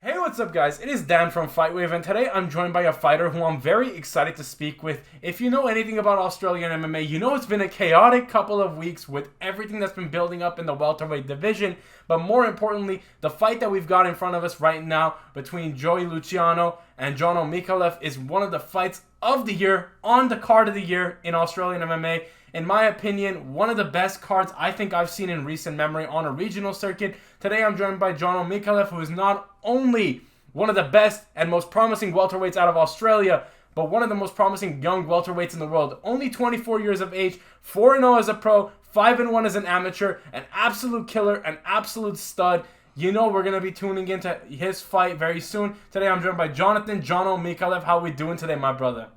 Hey, what's up guys? It is Dan from FightWave, and today I'm joined by a fighter who I'm very excited to speak with. If you know anything about Australian MMA, you know it's been a chaotic couple of weeks with everything that's been building up in the welterweight division, but more importantly, the fight that we've got in front of us right now between Joey Luciano and Jono Micallef is one of the fights of the year, on the card of the year in Australian MMA. In my opinion, one of the best cards I think I've seen in recent memory on a regional circuit. Today I'm joined by Jono Micallef, who is not only one of the best and most promising welterweights out of Australia, but one of the most promising young welterweights in the world. Only 24 years of age, 4-0 as a pro, 5-1 as an amateur, an absolute killer, an absolute stud. You know we're going to be tuning into his fight very soon. Today I'm joined by Jonathan Jono Micallef. How we doing today, my brother?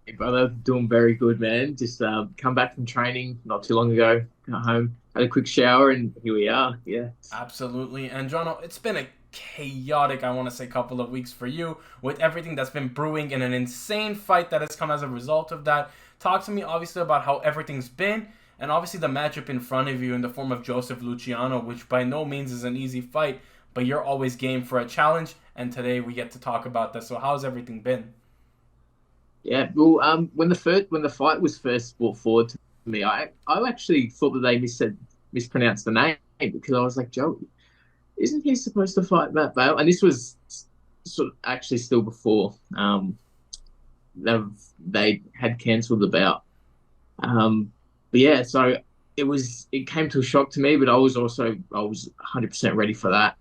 Hey brother, doing very good, man. Just come back from training not too long ago. Got home, had a quick shower, and here we are. Yeah. Absolutely. And Jono, it's been a chaotic, I want to say, couple of weeks for you with everything that's been brewing and an insane fight that has come as a result of that. Talk to me, obviously, about how everything's been, and obviously the matchup in front of you in the form of Joseph Luciano, which by no means is an easy fight, but you're always game for a challenge, and today we get to talk about that. So how's everything been? Yeah. Well, when the fight was first brought forward to me, I actually thought that they mispronounced the name because I was like, Joe, isn't he supposed to fight Matt Bale? And this was sort of actually still before they had cancelled the bout. But yeah, so it came to a shock to me, but I was 100% ready for that.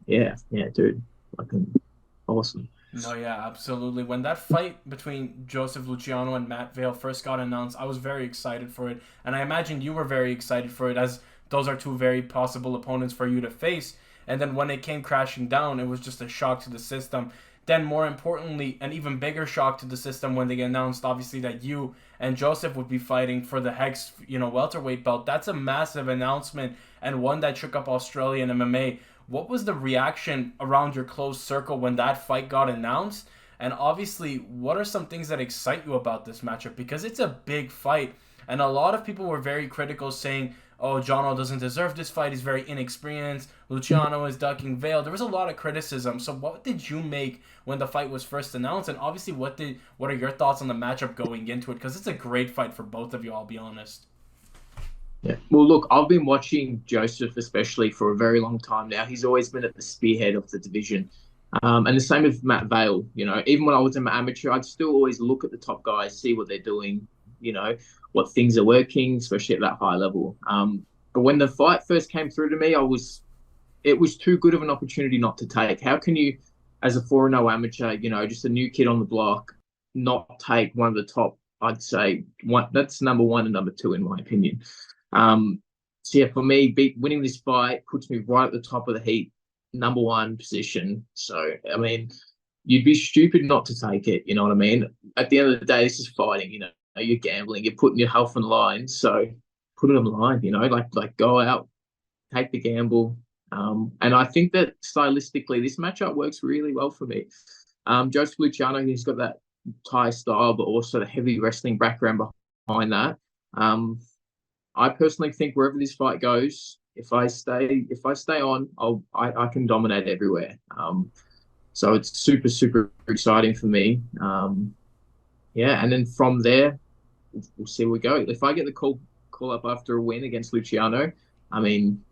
Yeah, dude, fucking awesome. No, yeah, absolutely. When that fight between Joseph Luciano and Matt Vale first got announced, I was very excited for it. And I imagine you were very excited for it, as those are two very possible opponents for you to face. And then when it came crashing down, it was just a shock to the system. Then, more importantly, an even bigger shock to the system when they announced, obviously, that you and Joseph would be fighting for the Hex, welterweight belt. That's a massive announcement, and one that shook up Australian MMA. What was the reaction around your close circle when that fight got announced? And obviously, what are some things that excite you about this matchup? Because it's a big fight, and a lot of people were very critical, saying, oh, Jono doesn't deserve this fight, he's very inexperienced, Luciano is ducking Vale. There was a lot of criticism. So what did you make when the fight was first announced? And obviously, what are your thoughts on the matchup going into it? Because it's a great fight for both of you, I'll be honest. Yeah. Well, look, I've been watching Joseph especially for a very long time now. He's always been at the spearhead of the division. And the same with Matt Vale. Even when I was an amateur, I'd still always look at the top guys, see what they're doing, what things are working, especially at that high level. But when the fight first came through to me, it was too good of an opportunity not to take. How can you, as a 4-0 amateur, just a new kid on the block, not take one of the top, I'd say, that's number one and number two, in my opinion. So yeah, for me, winning this fight puts me right at the top of the heap, number one position. So, I mean, you'd be stupid not to take it. You know what I mean? At the end of the day, this is fighting, you're gambling, you're putting your health on the line. So put it on the line, like go out, take the gamble. And I think that stylistically, this matchup works really well for me. Joseph Luciano, he's got that Thai style, but also the heavy wrestling background behind that. I personally think wherever this fight goes, if I stay on, I can dominate everywhere. So it's super, super exciting for me. Yeah, and then from there, we'll see where we go. If I get the call up after a win against Luciano, I mean,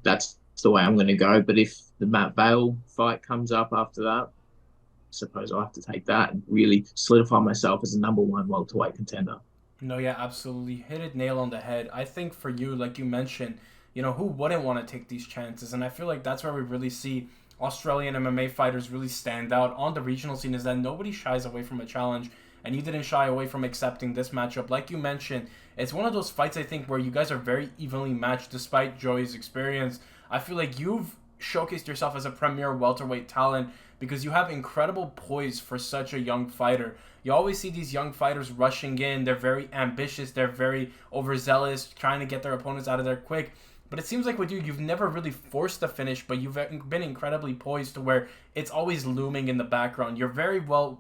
that's the way I'm going to go. But if the Matt Vale fight comes up after that, I suppose I'll have to take that and really solidify myself as a number one welterweight contender. No, yeah, absolutely. Hit it nail on the head. I think for you, like you mentioned, who wouldn't want to take these chances? And I feel like that's where we really see Australian MMA fighters really stand out on the regional scene, is that nobody shies away from a challenge. And you didn't shy away from accepting this matchup. Like you mentioned, it's one of those fights, I think, where you guys are very evenly matched despite Joey's experience. I feel like you've showcased yourself as a premier welterweight talent because you have incredible poise for such a young fighter. You always see these young fighters rushing in. They're very ambitious. They're very overzealous, trying to get their opponents out of there quick. But it seems like with you, you've never really forced the finish, but you've been incredibly poised to where it's always looming in the background. You're very well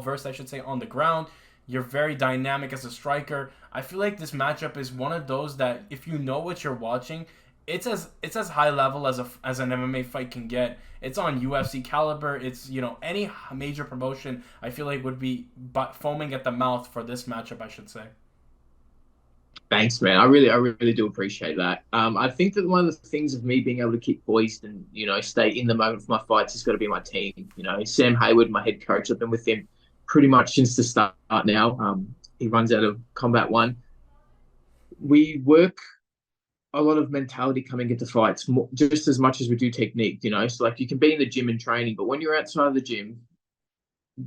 versed, I should say, on the ground. You're very dynamic as a striker. I feel like this matchup is one of those that if you know what you're watching, it's as high level as an MMA fight can get. It's on UFC caliber. It's any major promotion I feel like would be foaming at the mouth for this matchup, I should say. Thanks, man. I really do appreciate that. I think that one of the things of me being able to keep poised and stay in the moment for my fights has got to be my team. Sam Hayward, my head coach. I've been with him pretty much since the start now. He runs out of Combat One. We work a lot of mentality coming into fights, just as much as we do technique. So like you can be in the gym and training, but when you're outside of the gym,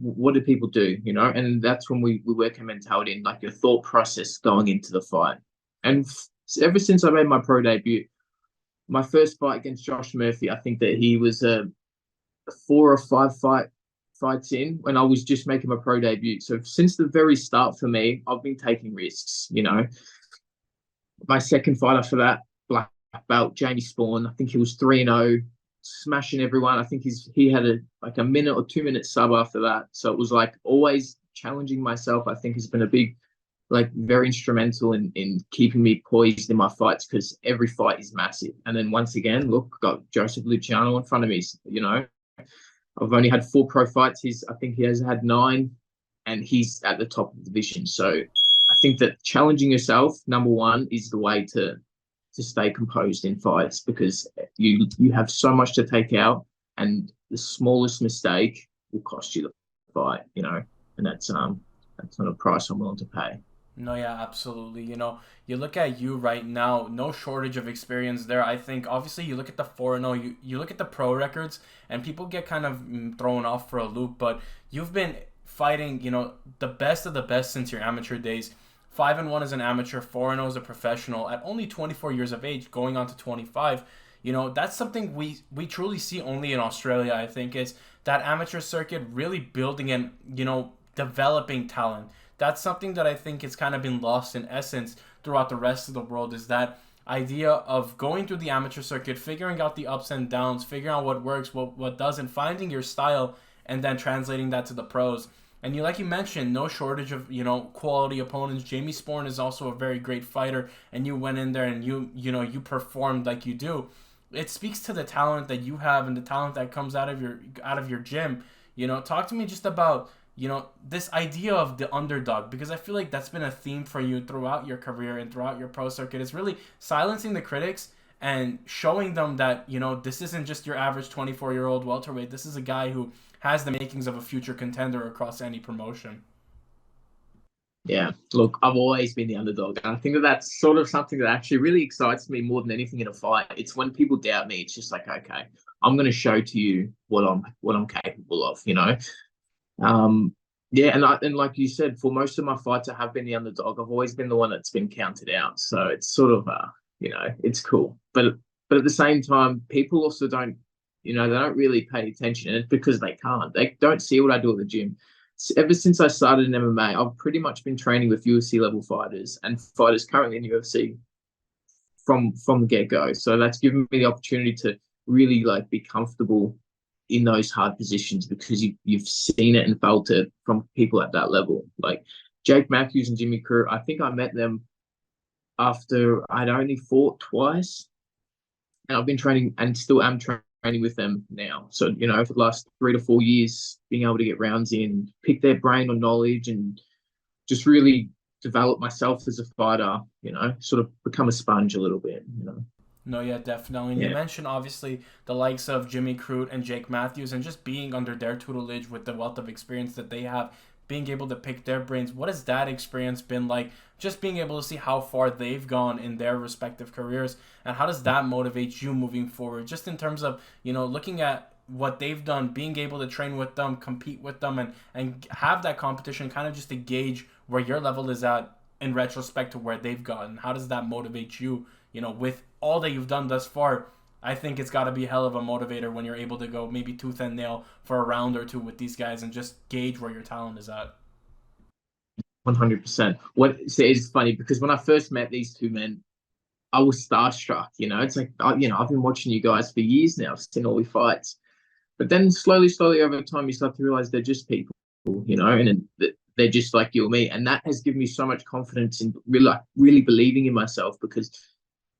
what do people do? And that's when we work on mentality and like your thought process going into the fight. And ever since I made my pro debut, my first fight against Josh Murphy, I think that he was a 4 or 5 fights in when I was just making my pro debut. So since the very start for me, I've been taking risks. My second fight after that, black belt Jamie Spawn, I think he was 3-0, smashing everyone. I think he had a minute or 2 minute sub after that. So it was like always challenging myself, I think has been a big, like very instrumental in keeping me poised in my fights, because every fight is massive. And then once again, look, got Joseph Luciano in front of me. I've only had 4 pro fights. I think he has had 9, and he's at the top of the division. So I think that challenging yourself, number one, is the way to stay composed in fights, because you have so much to take out, and the smallest mistake will cost you the fight. And that's not a price I'm willing to pay. No, yeah, absolutely. You look at you right now, no shortage of experience there. I think obviously you look at the 4-0, you look at the pro records, and people get kind of thrown off for a loop, but you've been fighting, the best of the best since your amateur days. 5-1 as an amateur, 4-0 as a professional at only 24 years of age, going on to 25. That's something we truly see only in Australia, I think, is that amateur circuit really building and, developing talent. That's something that I think has kind of been lost in essence throughout the rest of the world, is that idea of going through the amateur circuit, figuring out the ups and downs, figuring out what works, what doesn't, finding your style, and then translating that to the pros. And like you mentioned, no shortage of, quality opponents. Jamie Sporn is also a very great fighter, and you went in there and you performed like you do. It speaks to the talent that you have and the talent that comes out of your gym. Talk to me just about, this idea of the underdog, because I feel like that's been a theme for you throughout your career and throughout your pro circuit. It's really silencing the critics and showing them that, this isn't just your average 24-year-old welterweight. This is a guy who has the makings of a future contender across any promotion. Yeah, look, I've always been the underdog, and I think that that's sort of something that actually really excites me more than anything in a fight. It's when people doubt me. It's just like, okay, I'm going to show to you what I'm capable of. Yeah, and like you said, for most of my fights, I have been the underdog. I've always been the one that's been counted out. So it's sort of it's cool. But at the same time, people also don't, they don't really pay attention, and it's because they can't. They don't see what I do at the gym. Ever since I started in MMA, I've pretty much been training with UFC level fighters and fighters currently in UFC from the get-go. So that's given me the opportunity to really like be comfortable in those hard positions, because you've seen it and felt it from people at that level. Like Jake Matthews and Jimmy Crute, I think I met them after I'd only fought twice, and I've been training and still am training with them now. So, for the last 3 to 4 years, being able to get rounds in, pick their brain on knowledge, and just really develop myself as a fighter, sort of become a sponge a little bit. No, yeah, definitely. And Yeah. you mentioned, obviously, the likes of Jimmy Crute and Jake Matthews, and just being under their tutelage with the wealth of experience that they have, being able to pick their brains. What has that experience been like? Just being able to see how far they've gone in their respective careers, and how does that motivate you moving forward? Just in terms of, looking at what they've done, being able to train with them, compete with them, and have that competition, kind of just to gauge where your level is at in retrospect to where they've gotten. How does that motivate you, with all that you've done thus far? I think it's got to be a hell of a motivator when you're able to go maybe tooth and nail for a round or two with these guys and just gauge where your talent is at. 100%. It's funny because when I first met these two men, I was starstruck. It's like, I've been watching you guys for years now, I've seen all your fights. But then slowly over time, you start to realize they're just people, and they're just like you or me. And that has given me so much confidence in really believing in myself, because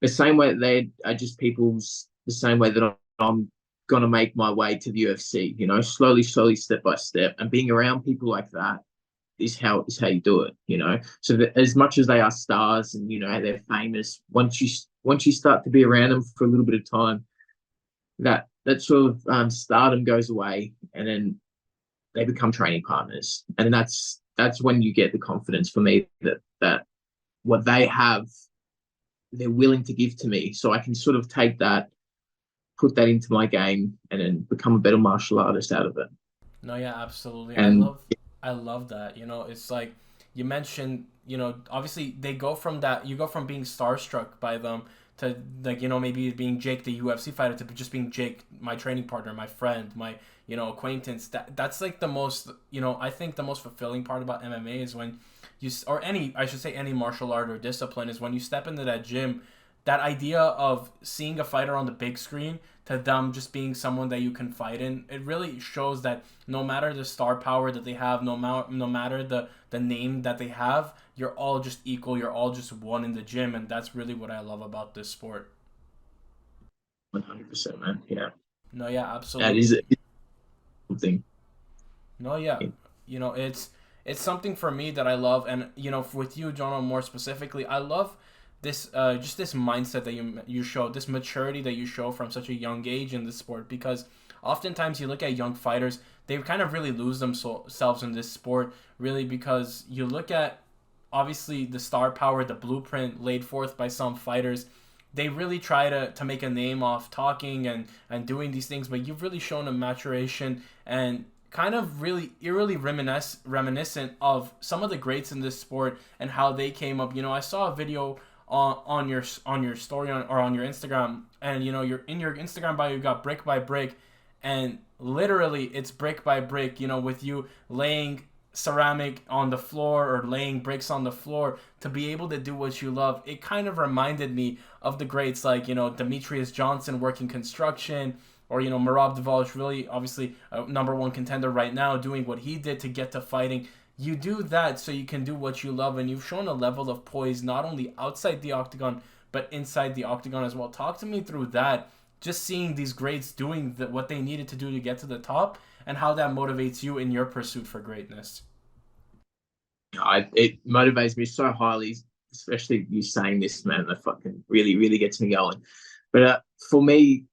the same way they are just people's the same way that I'm gonna make my way to the UFC. You know, slowly, slowly, step by step, and being around people like that is how you do it. You know, so that as much as they are stars and they're famous, once you start to be around them for a little bit of time, that sort of stardom goes away, and then they become training partners, and then that's when you get the confidence for me that what they have, they're willing to give to me, so I can sort of take that, put that into my game, and then become a better martial artist out of it. No, yeah, absolutely. And I love that. You know, it's like you mentioned, obviously they go from that, you go from being starstruck by them to like, maybe being Jake the UFC fighter to just being Jake, my training partner, my friend, my, acquaintance. That's like the most, I think the most fulfilling part about MMA is when or any, I should say any martial art or discipline is when you step into that gym, that idea of seeing a fighter on the big screen to them just being someone that you can fight in, it really shows that no matter the star power that they have, no matter the name that they have, you're all just equal, you're all just one in the gym, and that's really what I love about this sport. 100%, man. Yeah, No, yeah, that absolutely. is something. No, yeah, it's something for me that I love, and with you, Jono, more specifically, I love this just this mindset that you show, this maturity that you show from such a young age in this sport. Because oftentimes you look at young fighters, they kind of really lose themselves in this sport, really, because you look at obviously the star power, the blueprint laid forth by some fighters. They really try to make a name off talking and doing these things, but you've really shown a maturation and kind of really eerily reminiscent of some of the greats in this sport and how they came up. I saw a video on your story or on your Instagram, and you're in your Instagram bio, you got brick by brick, and literally it's brick by brick, with you laying ceramic on the floor or laying bricks on the floor to be able to do what you love. It kind of reminded me of the greats like, Demetrius Johnson working construction, or, Merab Dvalishvili, really obviously a number one contender right now, doing what he did to get to fighting. You do that so you can do what you love, and you've shown a level of poise not only outside the octagon but inside the octagon as well. Talk to me through that, just seeing these greats doing what they needed to do to get to the top, and how that motivates you in your pursuit for greatness. It motivates me so highly, especially you saying this, man. That fucking really, really gets me going. But for me,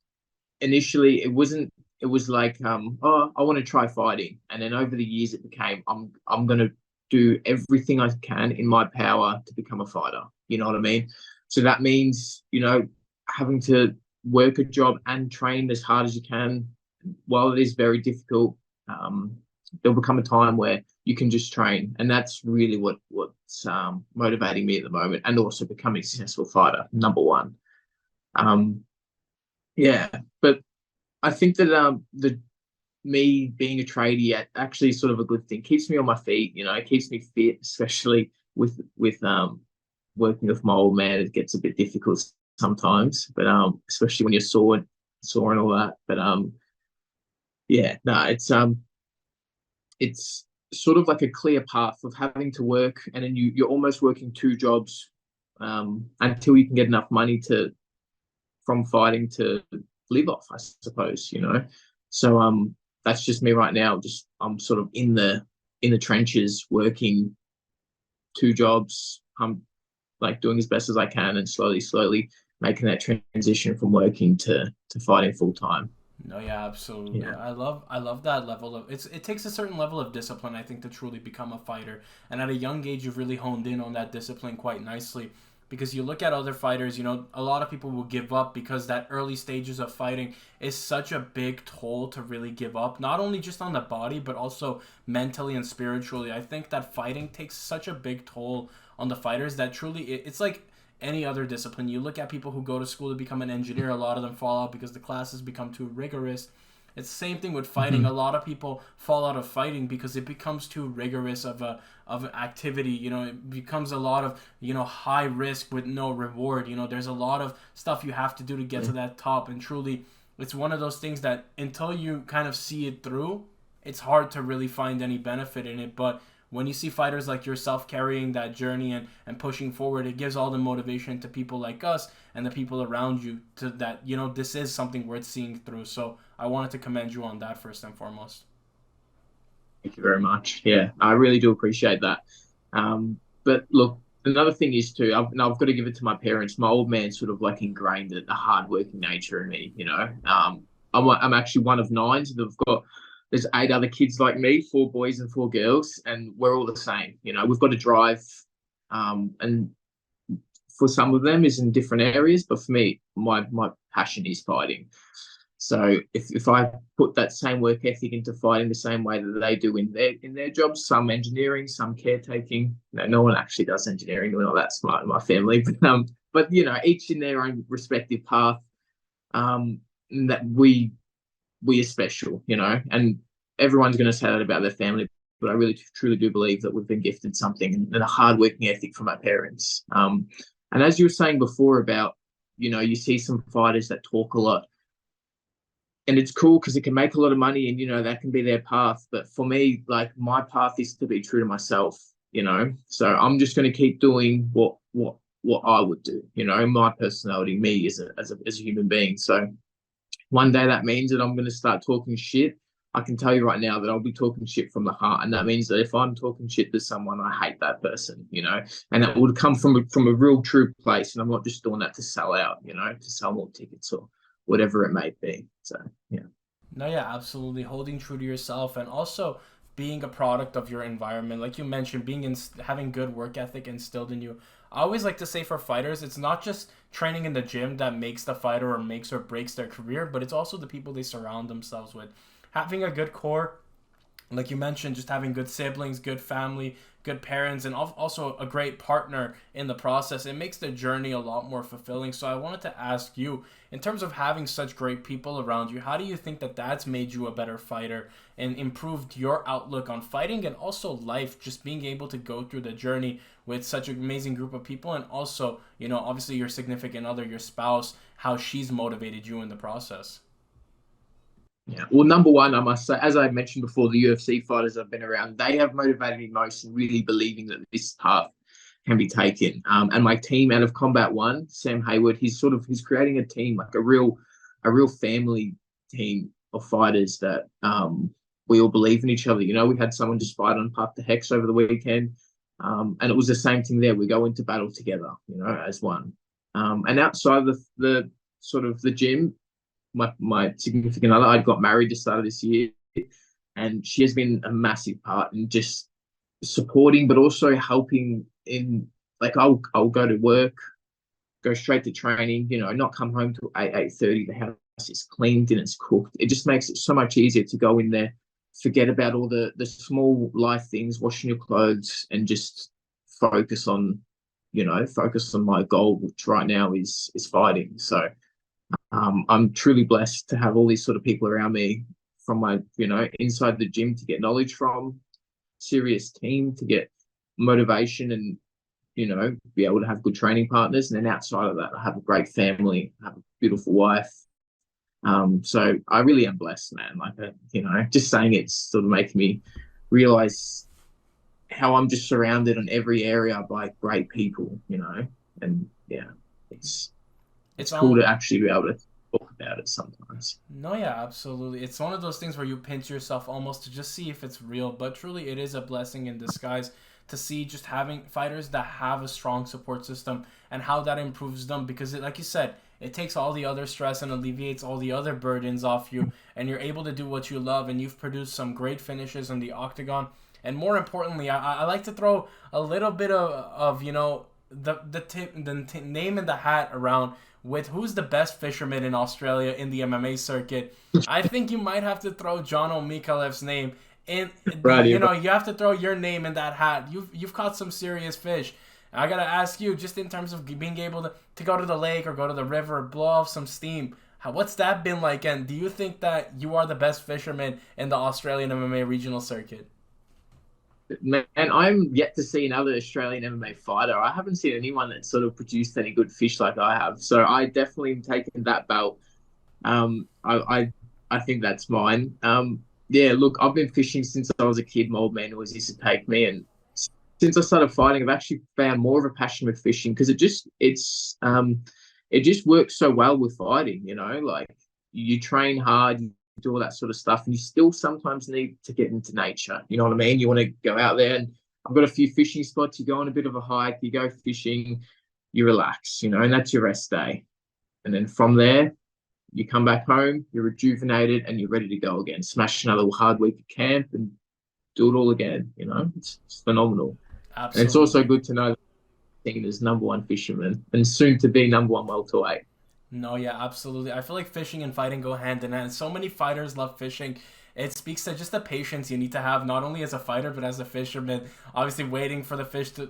initially, it wasn't. It was like, oh, I want to try fighting, and then over the years, it became, I'm gonna do everything I can in my power to become a fighter. You know what I mean? So that means, having to work a job and train as hard as you can. While it is very difficult, there'll become a time where you can just train, and that's really what's motivating me at the moment, and also becoming a successful fighter. Number one, um, yeah. But I think that the me being a tradie actually is sort of a good thing. Keeps me on my feet. It keeps me fit, especially with working with my old man. It gets a bit difficult sometimes, but especially when you're sore and all that. But yeah, no, it's sort of like a clear path of having to work, and then you're almost working two jobs until you can get enough money to from fighting to live off, I suppose. So that's just me right now. Just I'm sort of in the trenches working two jobs. I'm like doing as best as I can, and slowly, slowly making that transition from working to fighting full time. No, yeah, absolutely. Yeah. I love that level of it takes a certain level of discipline, I think, to truly become a fighter. And at a young age you've really honed in on that discipline quite nicely. Because you look at other fighters, a lot of people will give up because that early stages of fighting is such a big toll to really give up. Not only just on the body, but also mentally and spiritually. I think that fighting takes such a big toll on the fighters that truly it's like any other discipline. You look at people who go to school to become an engineer, a lot of them fall out because the classes become too rigorous. It's the same thing with fighting. Mm-hmm. A lot of people fall out of fighting because it becomes too rigorous of an activity. It becomes a lot of high risk with no reward. There's a lot of stuff you have to do to get to that top, and truly, it's one of those things that until you kind of see it through, it's hard to really find any benefit in it. But when you see fighters like yourself carrying that journey and pushing forward, it gives all the motivation to people like us and the people around you to that, this is something worth seeing through. So I wanted to commend you on that first and foremost. Thank you very much. Yeah, I really do appreciate that. But look, another thing is too, I've got to give it to my parents. My old man sort of like ingrained the hardworking nature in me. I'm actually one of nine, so there's eight other kids like me, four boys and four girls, and we're all the same. We've got to drive, and for some of them is in different areas, but for me, my passion is fighting. So if I put that same work ethic into fighting the same way that they do in their jobs, some engineering, some caretaking. No one actually does engineering. We're not that smart in my family, but each in their own respective path. That we are special, and everyone's going to say that about their family, but I really truly do believe that we've been gifted something and a hard working ethic from our parents. And as you were saying before about, you see some fighters that talk a lot and it's cool because it can make a lot of money and, that can be their path. But for me, like my path is to be true to myself, so I'm just going to keep doing what I would do, my personality, me as a human being. So one day that means that I'm going to start talking shit. I can tell you right now that I'll be talking shit from the heart. And that means that if I'm talking shit to someone, I hate that person, and that would come from a real true place. And I'm not just doing that to sell out, to sell more tickets or whatever it may be. So, yeah. No, yeah, absolutely. Holding true to yourself and also being a product of your environment. Like you mentioned, having good work ethic instilled in you. I always like to say for fighters, it's not just training in the gym that makes the fighter or makes or breaks their career, but it's also the people they surround themselves with. Having a good core, like you mentioned, just having good siblings, good family, good parents, and also a great partner in the process, it makes the journey a lot more fulfilling. So I wanted to ask you, in terms of having such great people around you, how do you think that that's made you a better fighter and improved your outlook on fighting and also life, just being able to go through the journey with such an amazing group of people, and also, obviously your significant other, your spouse, how she's motivated you in the process? Yeah. Well, number one, I must say, as I mentioned before, the UFC fighters I've been around, they have motivated me most in really believing that this path can be taken. And my team out of Combat One, Sam Hayward, he's creating a team, like a real family team of fighters that we all believe in each other. We had someone just fight on Path to Hex over the weekend. And it was the same thing there. We go into battle together, as one. And outside of the sort of the gym, my significant other, I got married at the start of this year, and she has been a massive part in just supporting, but also helping in, like, I'll go to work, go straight to training, not come home till 8:30. The house is cleaned and it's cooked. It just makes it so much easier to go in there, forget about all the small life things, washing your clothes, and just focus on, focus on my goal, which right now is fighting. So I'm truly blessed to have all these sort of people around me, from my, inside the gym to get knowledge from, serious team to get motivation and, be able to have good training partners. And then outside of that, I have a great family, I have a beautiful wife. So I really am blessed, man. Like, just saying it's sort of making me realize how I'm just surrounded in every area by great people, and yeah, it's It's cool all to actually be able to talk about it sometimes. No, yeah, absolutely. It's one of those things where you pinch yourself almost to just see if it's real, but truly it is a blessing in disguise to see just having fighters that have a strong support system and how that improves them, because like you said, it takes all the other stress and alleviates all the other burdens off you, and you're able to do what you love, and you've produced some great finishes in the octagon. And more importantly, I like to throw a little bit of the name in the hat around with who's the best fisherman in Australia in the MMA circuit. I think you might have to throw Jono Micallef's name in. Right. You have to throw your name in that hat. You've caught some serious fish. I gotta ask you, just in terms of being able to go to the lake or go to the river, blow off some steam. What's that been like? And do you think that you are the best fisherman in the Australian MMA regional circuit? Man, I'm yet to see another Australian MMA fighter. I haven't seen anyone that sort of produced any good fish like I have. So I definitely am taking that belt. I think that's mine. Yeah, look, I've been fishing since I was a kid. My old man always used to take me, and since I started fighting, I've actually found more of a passion with fishing because it just works so well with fighting. Like you train hard, you do all that sort of stuff, and you still sometimes need to get into nature. You know what I mean? You want to go out there, and I've got a few fishing spots. You go on a bit of a hike, you go fishing, you relax, and that's your rest day. And then from there, you come back home, you're rejuvenated, and you're ready to go again. Smash another hard week at camp and do it all again. It's phenomenal. And it's also Absolutely. good to know that I'm thinking as number one fisherman and soon to be number one welterweight. No, yeah, absolutely. I feel like fishing and fighting go hand in hand. So many fighters love fishing. It speaks to just the patience you need to have, not only as a fighter but as a fisherman. Obviously, waiting for the fish to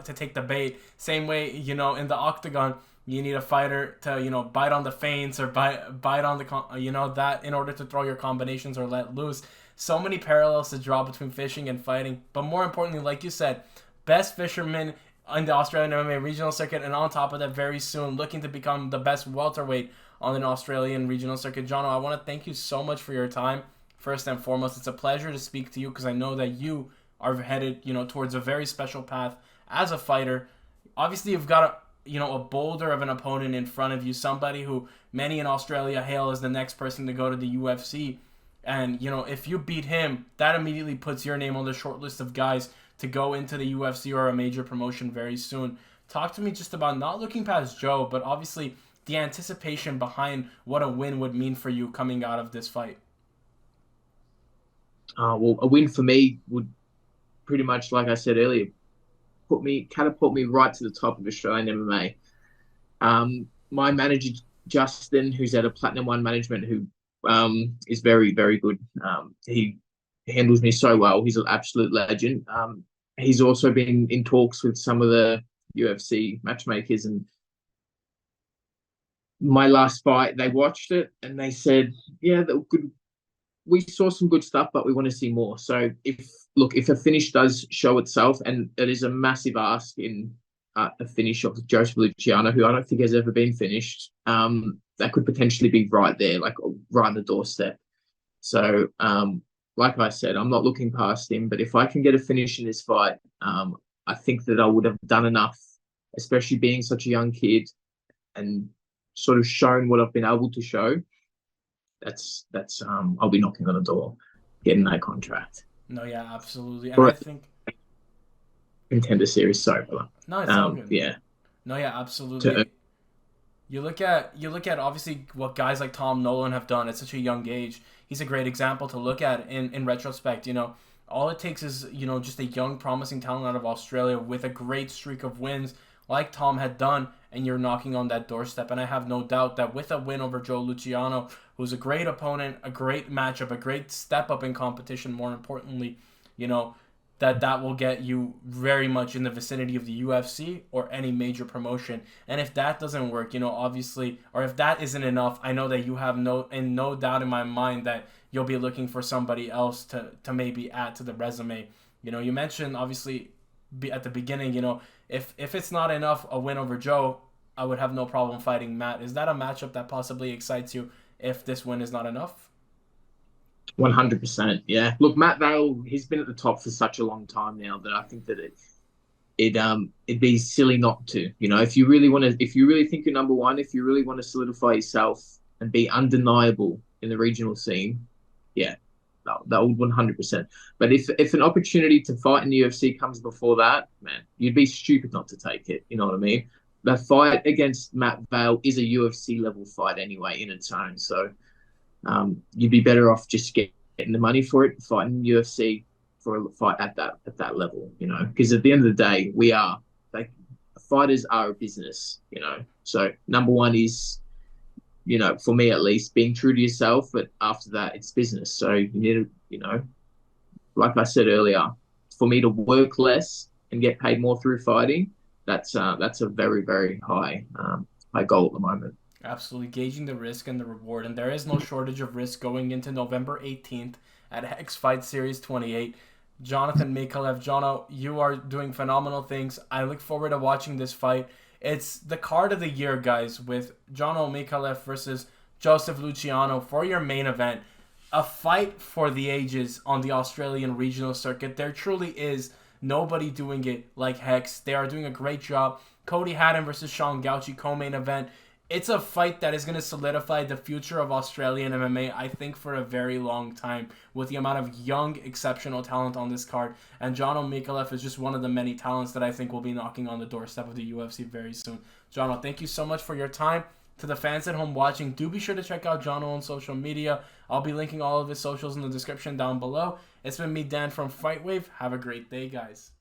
take the bait. Same way, in the octagon, you need a fighter to bite on the feints or bite on that in order to throw your combinations or let loose. So many parallels to draw between fishing and fighting. But more importantly, like you said, best fisherman in the Australian MMA regional circuit, and on top of that, very soon looking to become the best welterweight on an Australian regional circuit. Jono, I want to thank you so much for your time. First and foremost, it's a pleasure to speak to you because I know that you are headed, towards a very special path as a fighter. Obviously, you've got a boulder of an opponent in front of you, somebody who many in Australia hail as the next person to go to the UFC. And, if you beat him, that immediately puts your name on the short list of guys to go into the UFC or a major promotion very soon. Talk to me just about not looking past Joe, but obviously the anticipation behind what a win would mean for you coming out of this fight. Well, a win for me would pretty much, like I said earlier, catapult me right to the top of Australian MMA. My manager Justin, who's at a Platinum One Management, who is very very good. He handles me so well. He's an absolute legend. He's also been in talks with some of the UFC matchmakers, and my last fight, they watched it and they said, "Yeah, that good. We saw some good stuff, but we want to see more." So if a finish does show itself, and it is a massive ask in a finish of Joseph Luciano, who I don't think has ever been finished, that could potentially be right there, like right on the doorstep. So, like I said, I'm not looking past him, but if I can get a finish in this fight, I think that I would have done enough, especially being such a young kid and sort of shown what I've been able to show. That's I'll be knocking on the door, getting that contract No, yeah, absolutely. And for I a think, contender series. Sorry, brother. no, it's all good. Yeah. No, yeah, To absolutely. You look at obviously what guys like Tom Nolan have done at such a young age. He's a great example to look at in retrospect. All it takes is just a young promising talent out of Australia with a great streak of wins like Tom had done, and you're knocking on that doorstep. And I have no doubt that with a win over Joe Luciano, who's a great opponent, a great matchup, a great step up in competition, more importantly, you know, that will get you very much in the vicinity of the UFC or any major promotion. And if that doesn't work, obviously, or if that isn't enough, I know that you have no doubt in my mind that you'll be looking for somebody else to maybe add to the resume. You mentioned obviously at the beginning, if it's not enough a win over Joe, I would have no problem fighting Matt. Is that a matchup that possibly excites you if this win is not enough? 100%. Yeah. Look, Matt Vale, he's been at the top for such a long time now that I think that it'd be silly not to. If you really think you're number one, if you really want to solidify yourself and be undeniable in the regional scene, yeah, that would 100%. But if an opportunity to fight in the UFC comes before that, man, you'd be stupid not to take it. You know what I mean? The fight against Matt Vale is a UFC level fight anyway in its own. So you'd be better off just getting the money for it, fighting UFC for a fight at that level, because at the end of the day, we are like fighters are a business, So number one is, for me at least, being true to yourself, but after that, it's business. So you need to, like I said earlier, for me to work less and get paid more through fighting, that's a very very high goal at the moment. Absolutely, gauging the risk and the reward, and there is no shortage of risk going into November 18th at X Fight Series 28. Jonathan Micallef, Jono, you are doing phenomenal things. I look forward to watching this fight. It's the card of the year, guys, with Jono Micallef versus Joseph Luciano for your main event. a fight for the ages on the Australian regional circuit. There truly is nobody doing it like Hex. They are doing a great job. Cody Haddon versus Sean Gauchi co-main event. It's a fight that is going to solidify the future of Australian MMA, I think, for a very long time, with the amount of young, exceptional talent on this card. And Jono Micallef is just one of the many talents that I think will be knocking on the doorstep of the UFC very soon. Jono, thank you so much for your time. To the fans at home watching, do be sure to check out Jono on social media. I'll be linking all of his socials in the description down below. It's been me, Dan, from FightWave. Have a great day, guys.